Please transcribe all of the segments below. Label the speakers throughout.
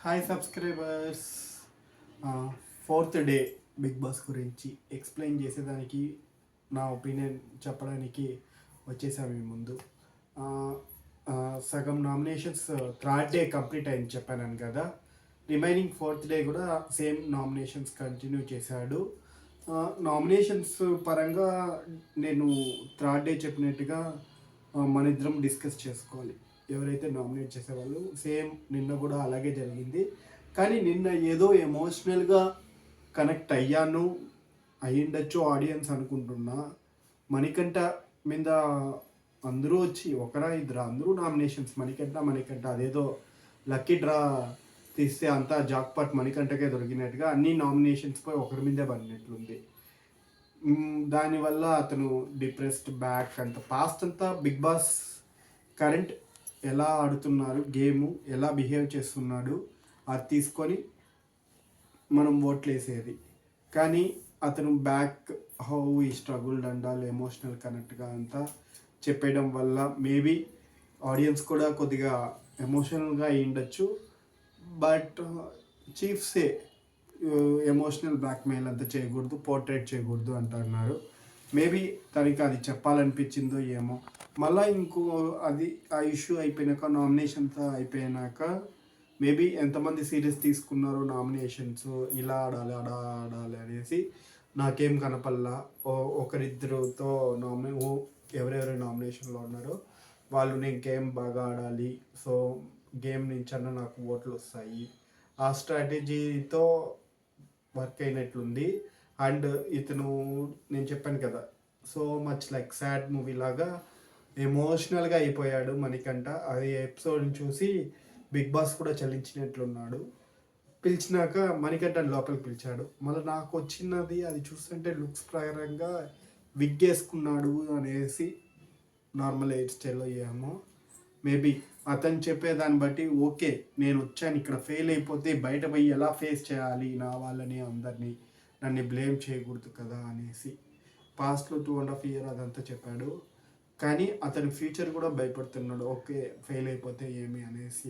Speaker 1: Hi subscribers. Fourth day big boss గురించి explain చేసేదానికి, నా ఒపీనియన్ చెప్పడానికి వచ్చేసాము మీ ముందు. ఆ, సగం నామినేషన్స్ థర్డ్ డే కంప్లీట్ అయింది చెప్పాను కదా. రిమైనింగ్ ఫోర్త్ డే కూడా సేమ్ నామినేషన్స్ కంటిన్యూ చేశాడు. నామినేషన్స్ పరంగా నేను థర్డ్ డే చెప్పినట్టుగా మన ఇద్దరం డిస్కస్ చేసుకోవాలి. ఎవరైతే నామినేట్ చేసేవాళ్ళు సేమ్ నిన్న కూడా అలాగే జరిగింది. కానీ నిన్న ఏదో ఎమోషనల్గా కనెక్ట్ అయ్యిండొచ్చు ఆడియన్స్ అనుకుంటున్నా. మణికంఠ మీద అందరూ వచ్చి ఒకరా ఇద్దరు అందరూ నామినేషన్స్ మణికంఠ అదేదో లక్కీ డ్రా తీస్తే అంతా జాక్పాట్ మణికంఠకే దొరికినట్టుగా అన్ని నామినేషన్స్ పై ఒకరి మీదే పడినట్లుంది. దానివల్ల అతను డిప్రెస్డ్ బ్యాక్ అంత పాస్ట్ అంతా బిగ్ బాస్ కరెంట్ ఎలా ఆడుతున్నారు, గేము ఎలా బిహేవ్ చేస్తున్నాడు అది తీసుకొని మనం ఓట్లు వేసేది. కానీ అతను బ్యాక్ హౌ ఈ స్ట్రగుల్డ్ అండాలి ఎమోషనల్ కనెక్ట్గా అంతా చెప్పేయడం వల్ల మేబీ ఆడియన్స్ కూడా కొద్దిగా ఎమోషనల్గా అయి ఉండొచ్చు. బట్ చీఫ్సే ఎమోషనల్ బ్లాక్మెయిల్ అంతా చేయకూడదు, పోర్ట్రేట్ చేయకూడదు అంటున్నారు. మేబీ తనకి అది చెప్పాలనిపించిందో ఏమో. మళ్ళీ అది ఆ ఇష్యూ అయిపోయినాక, నామినేషన్స్ అయిపోయినాక మేబీ ఎంతమంది సీరియస్ తీసుకున్నారో నామినేషన్స్, ఇలా ఆడాలి అలా ఆడాలి అనేసి నాకేం కనపల్లా. ఒకరిద్దరుతో ఎవరెవరు నామినేషన్లో ఉన్నారో వాళ్ళు నేను గేమ్ బాగా ఆడాలి, సో గేమ్ నుంచి అన్న నాకు ఓట్లు వస్తాయి, ఆ స్ట్రాటజీతో వర్క్ అయినట్లుంది. అండ్ ఇతను నేను చెప్పాను కదా, so much like sad movie లాగా ఎమోషనల్గా అయిపోయాడు మణికంఠ. అది ఎపిసోడ్ని చూసి బిగ్ బాస్ కూడా చలించినట్లున్నాడు. పిలిచినాక మణికంఠని లోపలికి పిలిచాడు. మళ్ళీ నాకు వచ్చినది అది చూస్తుంటే లుక్స్ ప్రకారంగా విగ్ వేసుకున్నాడు అనేసి, నార్మల్ హెయిర్ స్టైల్లో ఏమో. మేబీ అతను చెప్పేదాన్ని బట్టి ఓకే నేను వచ్చాను ఇక్కడ ఫెయిల్ అయిపోతే బయట పోయి ఎలా ఫేస్ చేయాలి నా వాళ్ళని అందరినీ, నన్ను బ్లేమ్ చేయకూడదు కదా అనేసి పాస్ట్లో 2.5 years అదంతా చెప్పాడు. కానీ అతని ఫ్యూచర్ కూడా భయపడుతున్నాడు, ఓకే ఫెయిల్ అయిపోతే ఏమి అనేసి.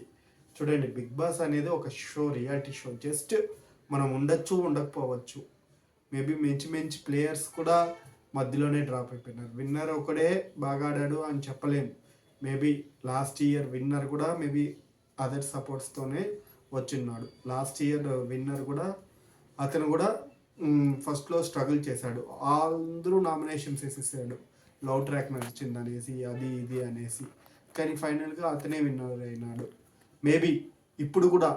Speaker 1: చూడండి, బిగ్ బాస్ అనేది ఒక షో, రియాలిటీ షో. జస్ట్ మనం ఉండొచ్చు ఉండకపోవచ్చు. మేబీ మంచి ప్లేయర్స్ కూడా మధ్యలోనే డ్రాప్ అయిపోయినారు. విన్నర్ ఒకడే బాగా ఆడాడు అని చెప్పలేము. మేబీ లాస్ట్ ఇయర్ విన్నర్ కూడా మేబీ అదర్ సపోర్ట్స్తోనే వచ్చిన్నాడు. లాస్ట్ ఇయర్ విన్నర్ కూడా అతను కూడా ఫస్ట్లో స్ట్రగుల్ చేశాడు. అందరూ నామినేషన్స్ వేసేసాడు, లవ్ ట్రాక్ నచ్చింది అనేసి, అది ఇది అనేసి. కానీ ఫైనల్గా అతనే విన్నర్ అయినాడు. మేబీ ఇప్పుడు కూడా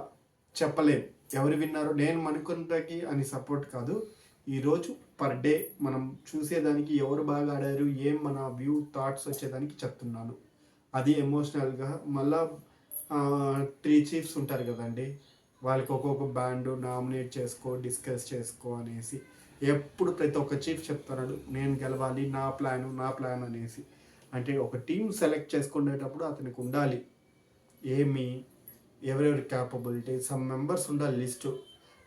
Speaker 1: చెప్పలేం ఎవరు విన్నారో. నేను మణికంఠకి అని సపోర్ట్ కాదు, ఈరోజు పర్ డే మనం చూసేదానికి ఎవరు బాగా ఆడారు ఏం మన వ్యూ థాట్స్ వచ్చేదానికి చెప్తున్నాను. అది ఎమోషనల్గా. మళ్ళా 3 chiefs ఉంటారు కదండి, వాళ్ళకి ఒక్కొక్క బ్యాండ్ నామినేట్ చేసుకో, డిస్కస్ చేసుకో అనేసి ఎప్పుడు ప్రతి ఒక్క చీఫ్ చెప్తున్నాడు నేను గెలవాలి, నా ప్లాన్ అనేసి. అంటే ఒక టీం సెలెక్ట్ చేసుకునేటప్పుడు అతనికి ఉండాలి ఏమి, ఎవరెవరి క్యాపబిలిటీ, సమ్ మెంబర్స్ ఉండాలి list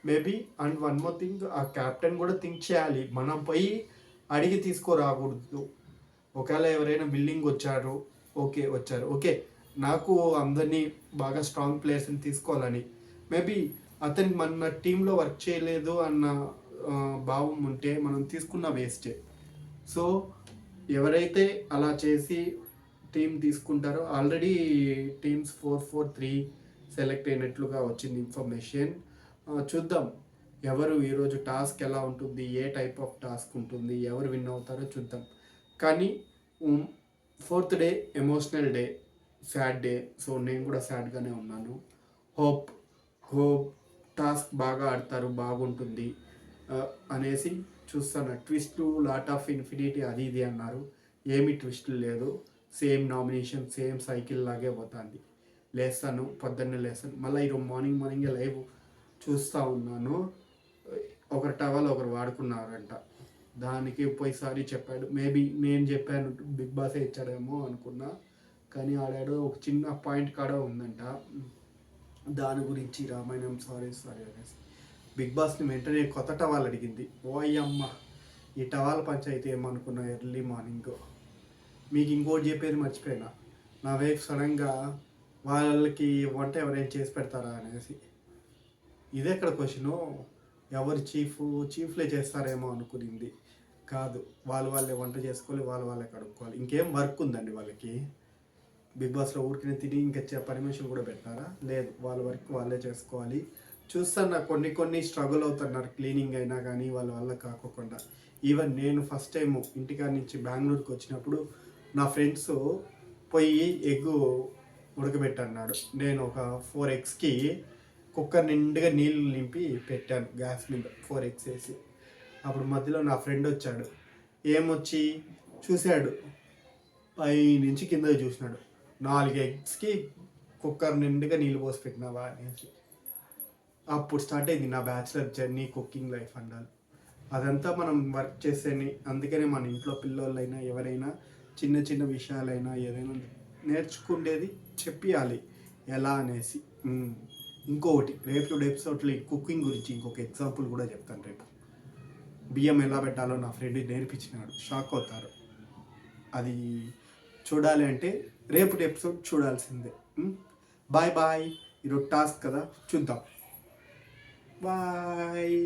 Speaker 1: maybe. And one more thing, ఆ క్యాప్టెన్ కూడా థింక్ చేయాలి, మనం పోయి అడిగి తీసుకురాకూడదు. ఒకవేళ ఎవరైనా బిల్డింగ్ వచ్చారు ఓకే నాకు అందరినీ బాగా స్ట్రాంగ్ ప్లేయర్స్ని తీసుకోవాలని, మేబీ అతనికి మన టీంలో వర్క్ చేయలేదు అన్న భావం ఉంటే మనం తీసుకున్న వేస్టే. సో ఎవరైతే అలా చేసి టీం తీసుకుంటారో, ఆల్రెడీ టీమ్స్ 4-4-3 సెలెక్ట్ అయినట్లుగా వచ్చింది ఇన్ఫర్మేషన్. చూద్దాం ఎవరు ఈరోజు టాస్క్ ఎలా ఉంటుంది, ఏ టైప్ ఆఫ్ టాస్క్ ఉంటుంది, ఎవరు విన్ అవుతారో చూద్దాం. కానీ fourth day emotional day, sad day. So నేను కూడా సాడ్గానే ఉన్నాను. హోప్ టాస్క్ బాగా ఆడతారు, బాగుంటుంది అనేసి చూస్తాను. ట్విస్ట్లు, లాట్ ఆఫ్ ఇన్ఫినిటీ అది ఇది అన్నారు, ఏమి ట్విస్ట్లు లేదు. సేమ్ నామినేషన్, సేమ్ సైకిల్ లాగే పోతుంది. లేస్తాను, పొద్దున్నే లేస్తాను, మళ్ళీ ఈరోజు మార్నింగే లైవ్ చూస్తూ ఉన్నాను. ఒకరు టవల్ ఒకరు వాడుకున్నారంట, దానికి పోయిసారి చెప్పాడు. మేబీ నేను చెప్పాను బిగ్ బాసే ఇచ్చాడేమో అనుకున్నా, కానీ ఆడాడు ఒక చిన్న పాయింట్ కాడ ఉందంట, దాని గురించి రామాయణం సారీ అనేసి బిగ్ బాస్ని వెంటనే కొత్త టవాల్ అడిగింది. ఓ అమ్మ, ఈ టవాల్ పంచాయితీ ఏమనుకున్నా ఎర్లీ మార్నింగ్. మీకు ఇంకోటి చెప్పేది మర్చిపోయినా, నా వైఫ్ సడన్గా వాళ్ళకి వంట ఎవరైనా చేసి పెడతారా అనేసి, ఇదే ఇక్కడ క్వశ్చను, ఎవరు చీఫ్లే చేస్తారేమో అనుకునింది. కాదు, వాళ్ళే వంట చేసుకోవాలి, వాళ్ళే కడుక్కోవాలి. ఇంకేం వర్క్ ఉందండి వాళ్ళకి? బిగ్ బాస్లో ఊరికనే తిని ఇంకా పని మనుషులు కూడా పెట్టారా? లేదు, వాళ్ళ వర్క్ వాళ్ళే చేసుకోవాలి. చూస్తున్నా కొన్ని స్ట్రగుల్ అవుతున్నారు, క్లీనింగ్ అయినా కానీ వాళ్ళ వల్ల కాకోకుండా. ఈవెన్ నేను ఫస్ట్ టైం ఇంటికాడ నుంచి బెంగళూరుకి వచ్చినప్పుడు నా ఫ్రెండ్స్ పోయి ఎగ్గు ఉడకబెట్టన్నాడు. నేను ఒక 4 ఎగ్స్కి కుక్కర్ నిండుగా నీళ్ళు నింపి పెట్టాను గ్యాస్ మీద, 4 ఎగ్స్ వేసి. అప్పుడు మధ్యలో నా ఫ్రెండ్ వచ్చాడు. ఏమొచ్చి చూశాడు, పై నుంచి కింద చూసినాడు. 4 ఎగ్స్కి కుక్కర్ నిండుగా నీళ్ళు పోసి పెట్టినావా అనేసి. అప్పుడు స్టార్ట్ అయింది నా బ్యాచిలర్ జర్నీ, కుకింగ్ లైఫ్ అండాలి. అదంతా మనం వర్క్ చేసేని. అందుకనే మన ఇంట్లో పిల్లోళ్ళైనా ఎవరైనా చిన్న విషయాలైనా ఏదైనా నేర్చుకుండేది చెప్పియాలి ఎలా అనేసి. ఇంకొకటి, రేపు ఎపిసోడ్లో కుకింగ్ గురించి ఇంకొక ఎగ్జాంపుల్ కూడా చెప్తాను. రేపు బియ్యం ఎలా పెట్టాలో నా ఫ్రెండ్ నేర్పించినాడు, షాక్ అవుతారు. అది చూడాలి అంటే రేపు ఎపిసోడ్ చూడాల్సిందే. బాయ్. ఈరోజు టాస్క్ కదా, చూద్దాం. బాయ్.